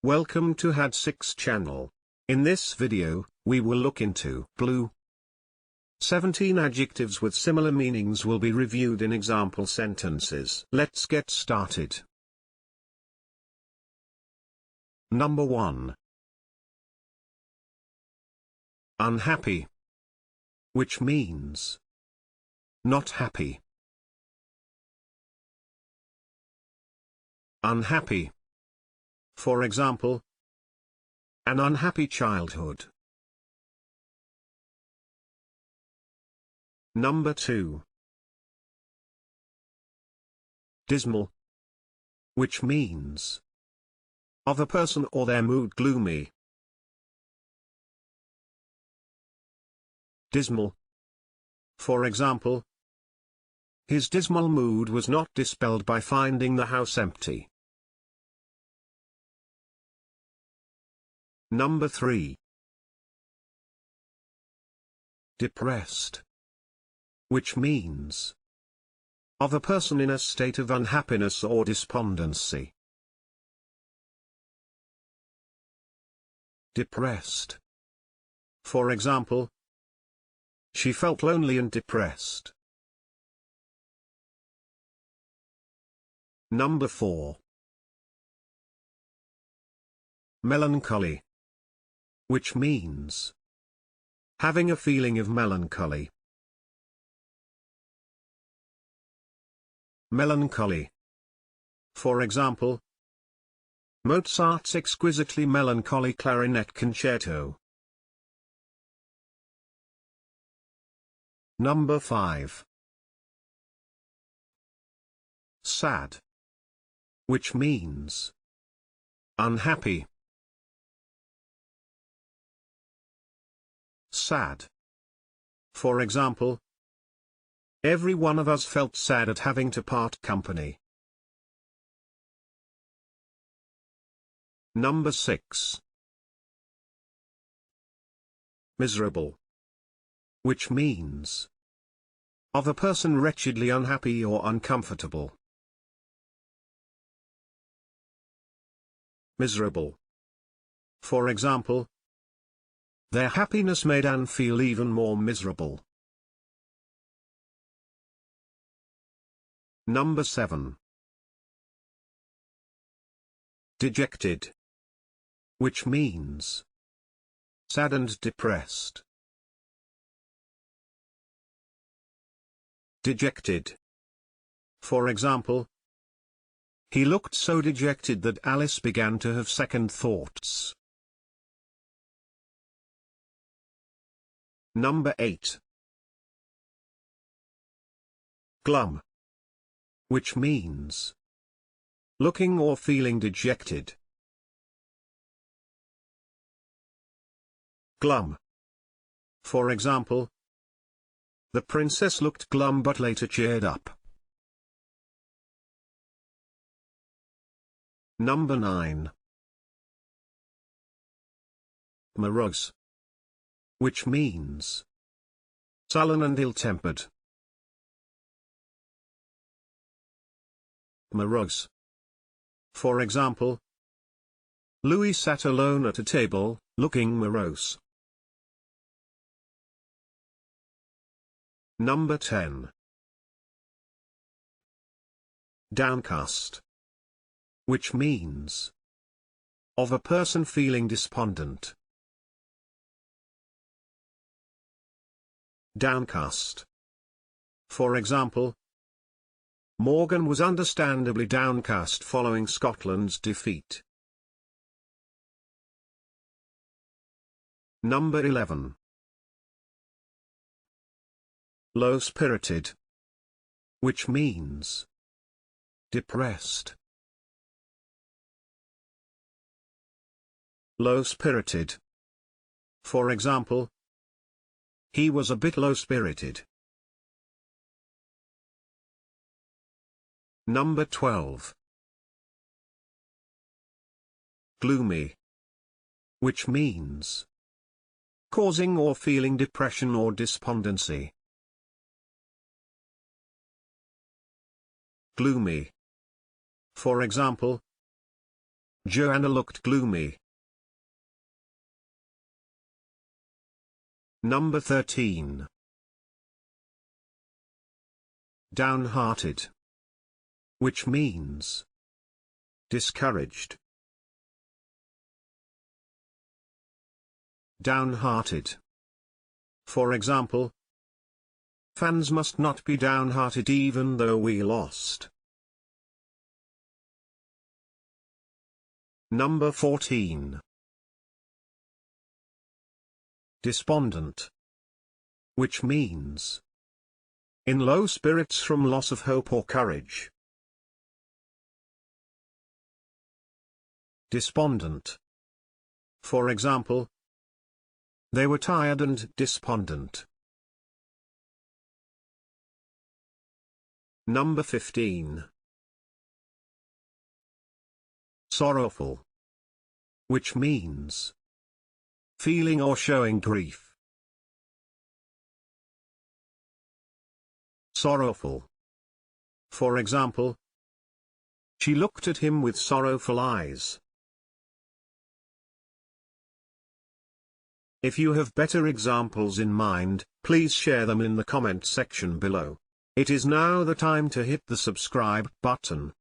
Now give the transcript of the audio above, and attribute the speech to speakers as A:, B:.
A: Welcome to Had6 channel. In this video, we will look into blue. 17 adjectives with similar meanings will be reviewed in example sentences. Let's get started. Number 1. Unhappy, which means not happy. Unhappy. For example, an unhappy childhood. Number 2. Dismal, which means of a person or their mood gloomy. Dismal. For example, his dismal mood was not dispelled by finding the house empty. Number 3. Depressed, which means of a person in a state of unhappiness or despondency. Depressed. For example, she felt lonely and depressed. Number 4. Melancholy, which means having a feeling of melancholy. Melancholy. For example, Mozart's exquisitely melancholy clarinet concerto. Number 5. Sad, which means unhappy. Sad. For example, every one of us felt sad at having to part company. Number 6. Miserable, which means of a person wretchedly unhappy or uncomfortable. Miserable. For example, their happiness made Anne feel even more miserable. Number 7. Dejected, which means sad and depressed. Dejected. For example, he looked so dejected that Alice began to have second thoughts. Number 8. Glum, which means looking or feeling dejected. Glum. For example, the princess looked glum but later cheered up. Number 9. Morose, which means sullen and ill-tempered. Morose. For example, Louis sat alone at a table, looking morose. Number 10. Downcast, which means of a person feeling despondent. Downcast. For example, Morgan was understandably downcast following Scotland's defeat. Number 11. Low-spirited, which means depressed. Low-spirited. For example, he was a bit low-spirited. Number 12. Gloomy, which means causing or feeling depression or despondency. Gloomy. For example, Joanna looked gloomy. Number 13. Downhearted, which means discouraged. Downhearted. For example, fans must not be downhearted even though we lost. Number 14. Despondent, which means in low spirits from loss of hope or courage. Despondent. For example, they were tired and despondent. Number 15. Sorrowful, which means feeling or showing grief. Sorrowful. For example, she looked at him with sorrowful eyes. If you have better examples in mind, please share them in the comment section below. It is now the time to hit the subscribe button.